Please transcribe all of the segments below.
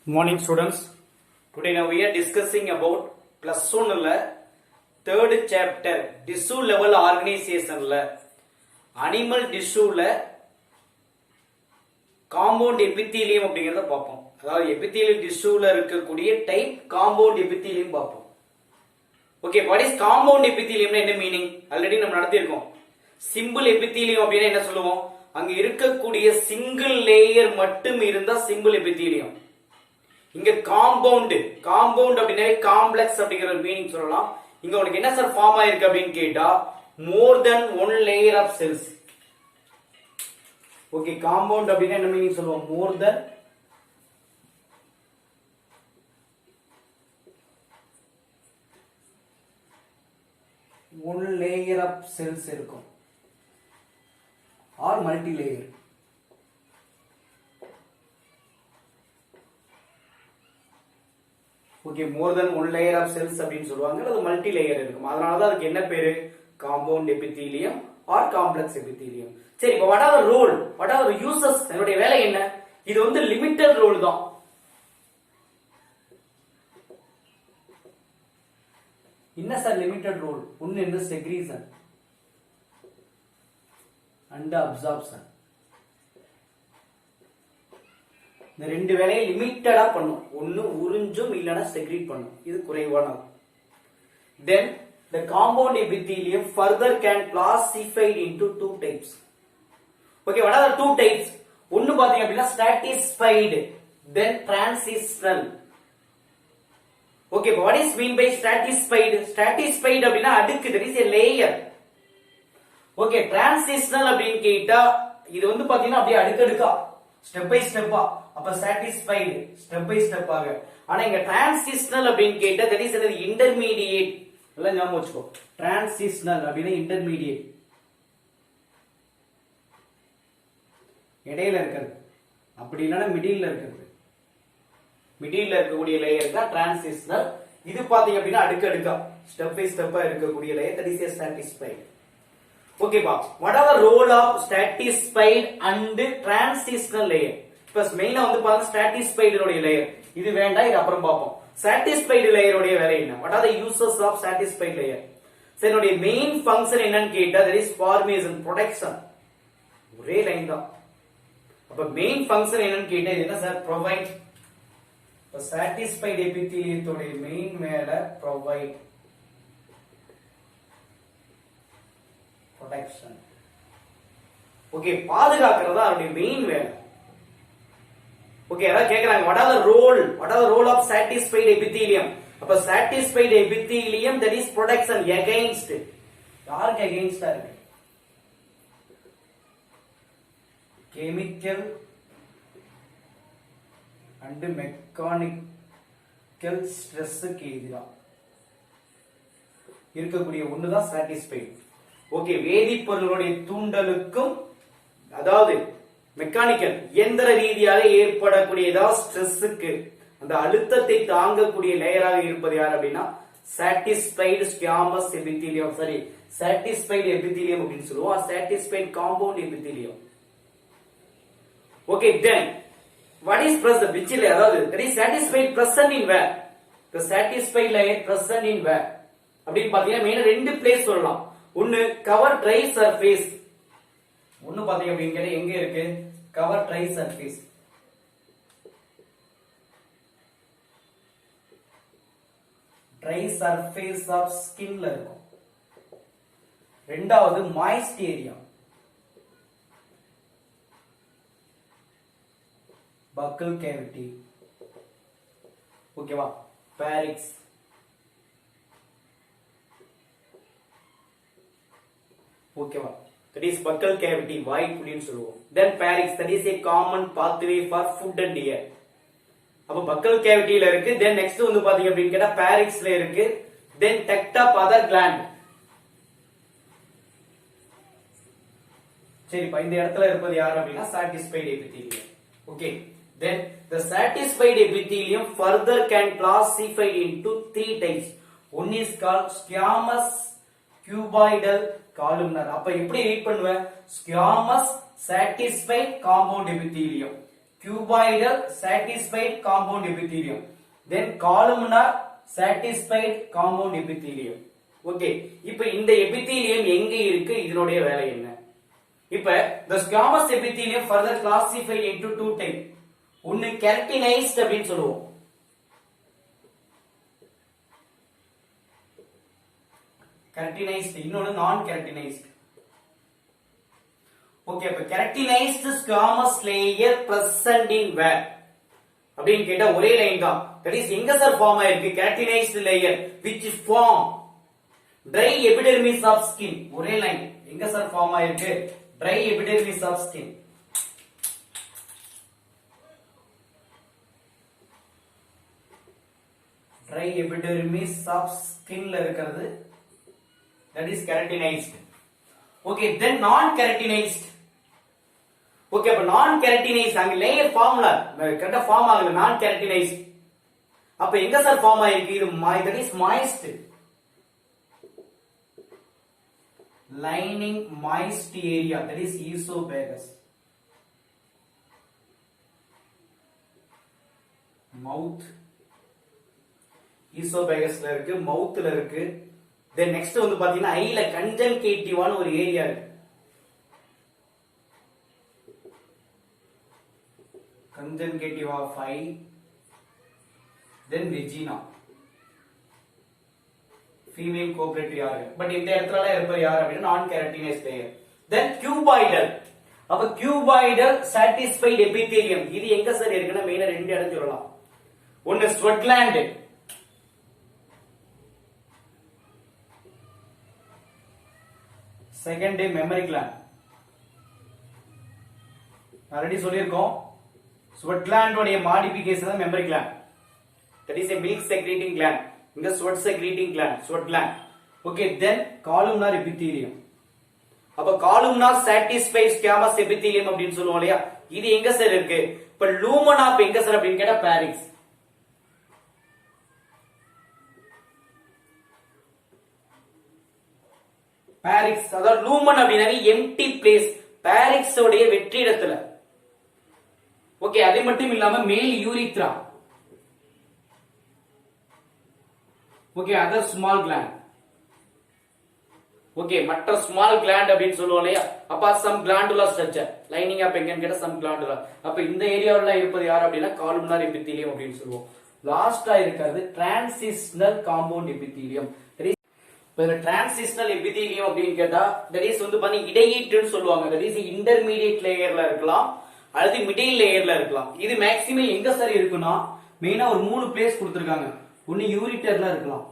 Good morning students. Today now we are discussing about plus 1 third chapter tissue level organization animal tissue compound epithelium அப்படிங்கறத பாப்போம். அதாவது epithelial tissueல இருக்கக்கூடிய type compound epithelium பாப்போம். Okay, what is compound epithelium என்ன meaning? Already நம்ம நடத்தியிருக்கோம். Simple epithelium அப்படினா என்ன சொல்லுவோம்? அங்க இருக்கக்கூடிய single layer மட்டும் இருந்தா simple epithelium. இங்க காம்பவுண்ட் அப்படினா காம்ப்ளெக்ஸ் அப்படிங்கற மீனிங் சொல்லலாம். இங்க உங்களுக்கு என்ன சார் ஃபார்ம் ஆயிருக்கு அப்படினு கேட்டா more than one layer of cells. Okay, compound அப்படினா என்ன மீனிங் சொல்லுவோம்? more than one layer of cells இருக்கும் or multi layer. Okay, more than one layer of cells அப்படினு சொல்வாங்க. அது மல்டி லேயர் இருக்கும். அதனால தான் அதுக்கு என்ன பேரு? Compound epithelium or complex epithelium. சரி, இப்போ what are the role? What are the uses? இதனுடைய வேலை என்ன? இது வந்து லிமிட்டட் ரோல் தான். என்ன சார் லிமிட்டட் ரோல்? ஒன்னு என்ன செக்ரீஷன் அண்ட் அப்சார்ப்ஷன். இந்த ரெண்டு வேலையை லிமிட்டடா பண்ணும். ஒன்னு உறிஞ்சும் இல்லனா செக்ரீட் பண்ணும். இது குறைவானது. Then the compound epithelium further can classified into two types. Okay, what are the two types? ஒன்னு பாத்தீங்க அப்படினா stratified then transitional. Okay, what is mean by stratified? Stratified அப்படினா அடுக்கு, there is a layer. Okay, transitional அப்படினு கேட்டா இது வந்து பாத்தீங்கன்னா அப்படியே அடுக்கடுக்கா ஸ்டெப் பை ஸ்டெப்பா. அப்ப satisfied ஸ்டெப் பை ஸ்டெப் ஆக. ஆனா இங்க transitional அப்படினு கேட்டா that is another intermediate. எல்லாம் ஞாபகம் வச்சுக்கோ. transitional அப்படினா intermediate, இடையில இருக்குது. அப்படி இல்லனா மிடில்ல இருக்குது. மிடில்ல இருக்கக்கூடிய லேயர் தான் transitional. இது பாத்தீங்க அப்படினா அடுக்கடுக்கா ஸ்டெப் பை ஸ்டெப்பா இருக்கக்கூடிய layer that is a stratified. Okay பா, what are the role of stratified and transitional layer? இப்ப மெயினா வந்து பாருங்க stratified உடைய லேயர். இது வேண்டாம், இது அப்புறம் பாப்போம். stratified layer உடைய வேலை என்ன? What are the uses of stratified layer? இதனுடைய மெயின் ஃபங்க்ஷன் என்னன்னு கேட்டா there is formation, protection. ஒரே லைன் தான். அப்ப மெயின் ஃபங்க்ஷன் என்னன்னு கேட்டா இது என்ன சார்? provide. இப்ப stratified epithelium மெயின் வேலை provide protection. ஓகே, பாதுகாக்கிறது அவருடைய மெயின் வேலை. ஓகே, அதான் கேக்குறாங்க what are the role of satisfied epithelium? அப்ப satisfied epithelium that is protection against. யாருக்கு against ஆ இருக்கு? chemical and mechanical stress க்கு எதிரா இருக்கக்கூடிய ஒண்ணுதான் satisfied. ஓகே, வேதிப்பொருளுடைய தூண்டலுக்கும் அதாவது மெக்கானிக்கல் இயந்திர ரீதியாக ஏற்படக்கூடிய ஏதாவது ஸ்ட்ரெஸ்ஸுக்கு அந்த அழுத்தத்தை தாங்கக்கூடிய லேயராக இருப்பது யார் அப்படின்னா satisfied squamous epithelium. சரி, satisfied epithelium அப்படின்னு சொல்லுவோம். satisfied compound epithelium. Okay, then what is present? which layer? அதாவது that is satisfied present in where? the satisfied layer present in where அப்படின்னு பாத்தீங்கன்னா மெயினா ரெண்டு பிளேஸ் சொல்லலாம். ஒன்னு கவர் ட்ரை சர்ஃபேஸ். ஒன்னு பாத்தீங்க அப்படின்னு கேட்டா எங்க இருக்கு? Cover dry surface. Dry surface of ஸ்கின்ல இருக்கும். ரெண்டாவது மாய்ஸ்ட் ஏரியா, பக்கல் கேவிட்டி. ஓகேவா? பாரிக்ஸ். ஓகேவா? that is buccal cavity, வாய் குழின்னு சொல்லுவோம். then pharynx, that is a common pathway for food and air. அப்ப buccal cavityல இருக்கு. then next வந்து பாத்தீங்க அப்படினு கேட்டா pharynxல இருக்கு. then duct of other gland. சரி, இந்த இடத்துல இருப்பது யார் அப்படினா satisfied epithelium. okay, then the satisfied epithelium further can classified into three types. one is called squamous, cuboidal, columnar. அப்ப எப்படி ரீட் பண்ணுவேன்? squamous satisfied compound epithelium, cuboidal satisfied compound epithelium, then columnar satisfied compound epithelium. Okay, இப்போ இந்த epithelium எங்க இருக்கு, இதனுடைய வேலை என்ன? இப்போ the squamous epithelium further classified into two type. ஒன்னு keratinized அப்படினு சொல்லுவோம். keratinized, இன்னொன்னு non keratinized. ஓகே, அப்ப keratinized squamous layer present in where அப்படினு கேட்டா ஒரே லைன் தான். that is எங்க சார் ஃபார்ம் ஆயிருக்கு keratinized layer which form dry epidermis of skin. ஒரே லைன், எங்க சார் ஃபார்ம் ஆயிருக்கு dry epidermis of skin. dry epidermis of skin ல இருக்கிறது that is keratinized. okay, then non keratinized. okay, அப்ப non keratinized அங்க layer ஃபார்ம்ல கரெக்ட்டா ஃபார்ம் ஆகல, non keratinized. அப்ப எங்க சார் ஃபார்ம் ஆயிருக்கு, இது that is moist lining moist area, that is esophagus. mouth esophagus ல இருக்கு, mouth ல இருக்கு. then next வந்து பாத்தீங்கன்னா ஐல கன்ஜன்கேட்டிவான ஒரு ஏரியா இருக்கு. conjunctiva of eye, then vagina, female copulatory organ. but இந்த இடத்துல இருப்பது யார் அப்படினா non keratinized layer. then cuboidal. அப்ப cuboidal satisfied epithelium இது எங்க சார் இருக்குன்னா மெயினா ரெண்டு இடம் சொல்லலாம். ஒன்னு sweat gland, second memory gland. Already சொல்லியிருக்கோம் sweat gland உடைய மாடிஃபிகேஷன் தான் memory gland. that is a milk secreting gland. இங்க sweat secreting gland, sweat gland. okay, then columnar epithelium. அப்ப columnar satisfied squamous epithelium அப்படினு சொல்லுவோம் இல்லையா, இது எங்க சார் இருக்கு? இப்ப lumen of எங்க சார் அப்படினு கேட்டா parix. parix அதாவது lumen அப்படினா empty place, parix உடைய வெற்றிடத்துல. ஓகே, அது மட்டும் இல்லாம மேல் urethra. Okay, other small gland. Okay, மற்ற ஸ்மால் கிளாண்ட் அப்படின்னு சொல்லுவோம் இல்லையா, அப்ப சம் கிளாண்டுலர் ஸ்ட்ரக்சர் லைனிங் அப் எங்கன்னு கேட்டா சம் கிளாண்டுலர். அப்ப இந்த ஏரியாவுல இருப்பது யார் அப்படின்னா காலுமினார் எபித்தீலியம் அப்படின்னு சொல்லுவோம். லாஸ்டா இருக்கிறது டிரான்சிஷனல் காம்பவுண்ட் எபித்தீலியம். இப்ப டிரான்சிஷனல் எபித்தீலியம் அப்படின்னு கேட்டா தட் இஸ் வந்து பாத்தீங்க இடையீட்டுன்னு சொல்லுவாங்க. தட் இஸ் இன்டர்மீடியட் லேயர்ல இருக்கலாம் அல்லது மிடில் லேயர்ல இருக்கலாம். இது மேக்ஸிமம் எங்க சார் இருக்குன்னா மெயினா ஒரு 3 பிளேஸ் கொடுத்திருக்காங்க. ஒன்னு யூரிட்டர்ல இருக்கலாம்,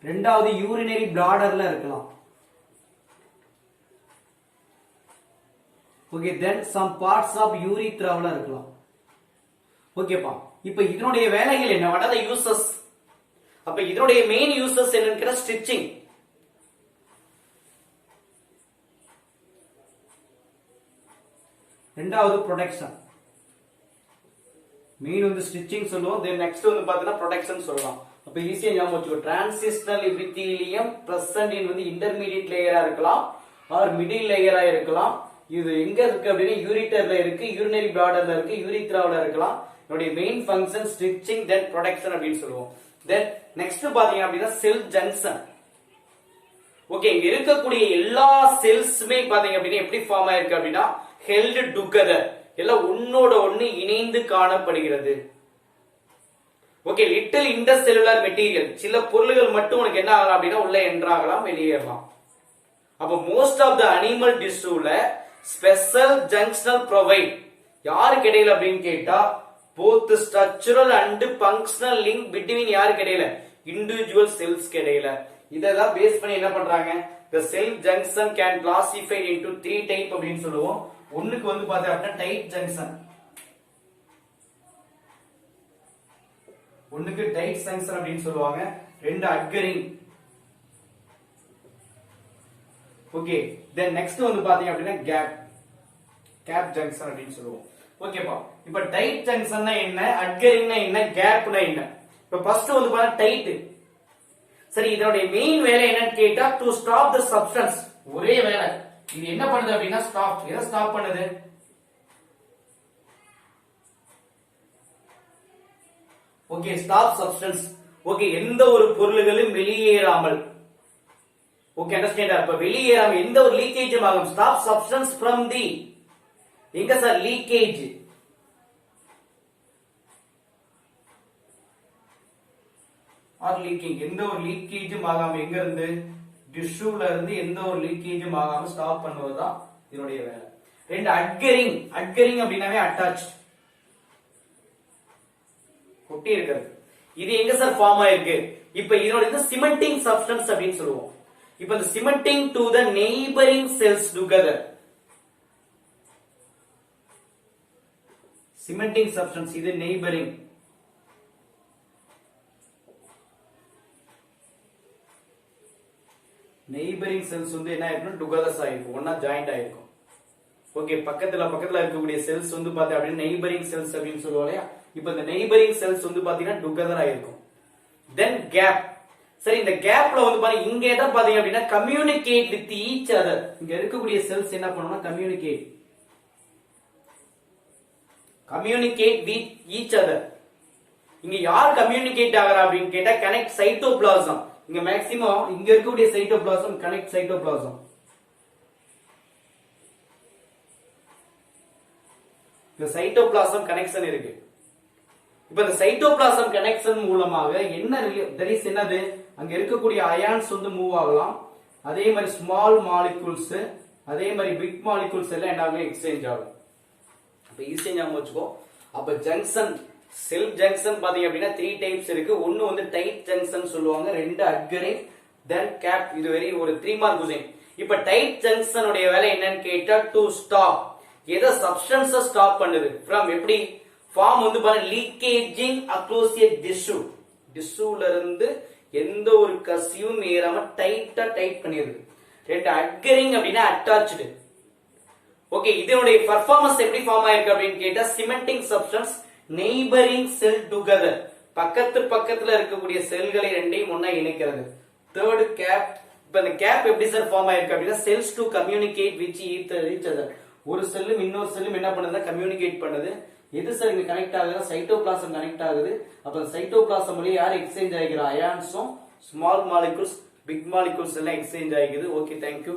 ரெண்டாவது யூரினரி பிளாடர்ல இருக்கலாம். Okay, then some parts of யூரித்ராவுல இருக்கலாம். ஓகேப்பா, இப்போ இதனுடைய வேலைகள் என்ன? What are the uses? அப்ப இதனுடைய மெயின் யூசஸ் என்னன்னு கேட்டா ஸ்டிச்சிங். ரெண்டாவது ப்ரொடெக்ஷன். மெயின் வந்து ஸ்டிச்சிங் சொல்லுவோம், தென் நெக்ஸ்ட் வந்து பாத்தீங்கன்னா ப்ரொடெக்ஷன் சொல்லலாம். அப்ப ஈஸியா ஞாபகம் வச்சுக்கோ. டிரான்சிஷனல் எபித்தீலியம் பிரசன்ட் இன் வந்து இன்டர்மீடியட் லேயரா இருக்கலாம் ஆர் மிடில் லேயரா இருக்கலாம். இது எங்க இருக்கு அப்படின்னா யூரிட்டர்ல இருக்கு, யூரினரி பிளாடர்ல இருக்கு, யூரித்ராவுல இருக்கலாம். இதோட மெயின் ஃபங்க்ஷன் ஸ்டிச்சிங் தென் ப்ரொடெக்ஷன் அப்படின்னு சொல்லுவோம். தென் நெக்ஸ்ட் பாத்தீங்க அப்படின்னா செல் ஜங்ஷன். ஓகே, இங்க இருக்கக்கூடிய எல்லா செல்ஸுமே பாத்தீங்க அப்படின்னா எப்படி ஃபார்ம் ஆயிருக்கு அப்படின்னா ஹெல்ட் டுகெதர், எல்லாம் ஒன்னோட ஒன்னு இணைந்து காணப்படுகிறது. ஓகே, லிட்டில் இன்டர்செல்லுலர் மெட்டீரியல், சில பொருள்கள் மட்டும் உனக்கு என்ன ஆகலாம் அப்படின்னா உள்ள என்ட்ராகலாம், வெளியேறலாம். அப்ப மோஸ்ட் ஆஃப் த அனிமல் டிஷ்யூல ஸ்பெஷல் ஜங்ஷனல் ப்ரொவைட் யாருக்கு இடையில அப்படின்னு கேட்டா both structural and functional link between யாருக்கு இடையில இண்டிவிஜுவல் செல்ஸ்க்கு இடையில. இதெல்லாம் பேஸ் பண்ணி என்ன பண்றாங்க, the cell junction can classify into 3 type அப்படின்னு சொல்லுவோம். ஒண்ணுக்கு வந்து பாத்தா அப்படின்னா டைட் ஜங்ஷன், ஒண்ணுக்கு டைட் ஜங்ஷன் அப்படின்னு சொல்லுவாங்க, ரெண்டு அட்கரிங். ஓகே, தென் நெக்ஸ்ட் வந்து பாத்தீங்க அப்படின்னா கேப் ஜங்ஷன் அப்படின்னு சொல்லுவோம். ஓகேப்பா, இப்ப டைட் ஜங்ஷன்னா என்ன, அட்கரிங்னா என்ன, கேப்னா என்ன? இப்ப ஃபர்ஸ்ட் வந்து பாத்தா டைட். சரி, இதோட மெயின் வேலை என்னன்னு கேட்டா டு ஸ்டாப் தி சப்ஸ்டன்ஸ். ஒரே வேலை இது என்ன பண்ணுது அப்படின்னா ஸ்டாப். எதை ஸ்டாப் பண்ணுது? Okay, stop substance. ஓகே, எந்த ஒரு பொருள்களும் வெளியேறாமல். Okay, understand. அப்ப வெளியேறாம எந்த ஒரு லீக்கேஜும் ஆகும். ஸ்டாப் சப்ஸ்டன்ஸ் ஃப்ரம் தி, எங்க சார் லீக்கேஜ்? ஆர் லீக்கிங், எந்த ஒரு லீக்கேஜும் ஆகாம எங்க இருந்து, டிஷ்யூல இருந்து எந்த ஒரு லீக்கேஜும் ஆகாம ஸ்டாப் பண்ணுவதுதான் இதனுடைய வேலை. ரெண்டு அட்கரிங். அட்கரிங் அப்படின்னாவே அட்டாச், ஒட்டி இருக்கிறது. இது எங்க சார் ஃபார்ம் ஆயிருக்கு? இப்ப இதோட சிமெண்டிங் சப்ஸ்டன்ஸ் அப்படின்னு சொல்லுவோம். இப்ப இந்த cementing to the neighbouring cells together. Cementing substance, இது நெய்பரிங். நெய்பரிங் செல்ஸ் வந்து என்ன ஆயிருக்கும், டுகெதர்ஸ் ஆயிருக்கும், ஒன்னா ஜாயிண்ட் ஆயிருக்கும். ஓகே, பக்கத்துல இருக்கக்கூடிய செல்ஸ் வந்து பாத்தீங்க அப்படின்னா நெய்பரிங் செல்ஸ் அப்படின்னு சொல்லுவோம் இல்லையா? இப்ப இந்த நெய்பரிங் செல்ஸ் வந்து பாத்தீங்கன்னா டுகெதர் ஆயிருக்கும். தென் கேப். சரி, இந்த கேப்ல வந்து பாருங்க, இங்க என்ன பாத்தீங்க அப்படின்னா கம்யூனிகேட் வித் ஈச் அதர். இங்க இருக்கக்கூடிய செல்ஸ் என்ன பண்ணணும்னா கம்யூனிகேட் வித் ஈச் அதர். இங்க யார் கம்யூனிகேட் ஆகிறா அப்படின்னு கேட்டா கனெக்ட் சைட்டோபிளாசம். இங்க மேக்ஸிமம் இங்க இருக்கக்கூடிய சைட்டோபிளாசம் கனெக்ட் சைட்டோபிளாசம். இந்த சைட்டோபிளாசம் கனெக்ஷன் இருக்கு. இப்ப இந்த சைட்டோபிளாசம் கனெக்ஷன் மூலமாக என்னது, அங்க இருக்கக்கூடிய அயான்ஸ் வந்து மூவ் ஆகலாம். அதே மாதிரி ஸ்மால் மாலிகூல்ஸ், அதே மாதிரி பிக் மாலிகூல்ஸ் எல்லாம் என்ன ஆகும், எக்ஸ்சேஞ்ச் ஆகும். அப்ப எக்ஸ்சேஞ்ச் ஆகும் வச்சுக்கோ. அப்ப ஜங்ஷன், செல் ஜங்ஷன் பாத்தீங்க அப்படின்னா 3 டைப்ஸ் இருக்கு. ஒன்னு வந்து டைட் ஜங்ஷன் சொல்லுவாங்க, ரெண்டு அட்கரிங், தென் கேப். இது வெரி ஒரு 3 மார்க் கொஸ்டின். இப்ப டைட் ஜங்ஷன் உடைய வேலை என்னன்னு கேட்டா டு ஸ்டாப், எதை சப்ஸ்டன்ஸ் ஸ்டாப் பண்ணுது ஃப்ரம், எப்படி ஃபார்ம் வந்து பாருங்க லீக்கேஜிங் அக்ரோஸ் எ டிஷ்யூ. டிஷ்யூல இருந்து எந்த ஒரு கசியும் ஏறாம டைட்டா டைட் பண்ணிடுது. ரெண்டு அட்கரிங் அப்படின்னா அட்டாச்டு. ஓகே, இதனுடைய பெர்ஃபார்மன்ஸ் எப்படி ஃபார்ம் ஆயிருக்கு அப்படின்னு கேட்டா cementing substance neighbouring cell together, பக்கத்துல இருக்கக்கூடிய செல்களை ரெண்டையும் ஒண்ணா இணைக்கிறது. Third gap. இப்ப இந்த கேப் எப்படி சார் ஃபார்ம் ஆயிருக்கு அப்படின்னா cells to communicate with each other. ஒரு செல்லும் இன்னொரு செல்லும் என்ன பண்ணுதுன்னா கம்யூனிகேட் பண்ணுது. எது சார் இங்க கனெக்ட் ஆகுது, சைட்டோபிளாசம் கனெக்ட் ஆகுது. அப்ப சைட்டோபிளாசம் வழியா யார் எக்ஸ்சேஞ்ச் ஆகிற, அயான்ஸும் ஸ்மால் மாலிகூல்ஸ் பிக் மாலிகூல்ஸ் எல்லாம் எக்ஸ்சேஞ்ச் ஆகிக்குது. Okay, thank you.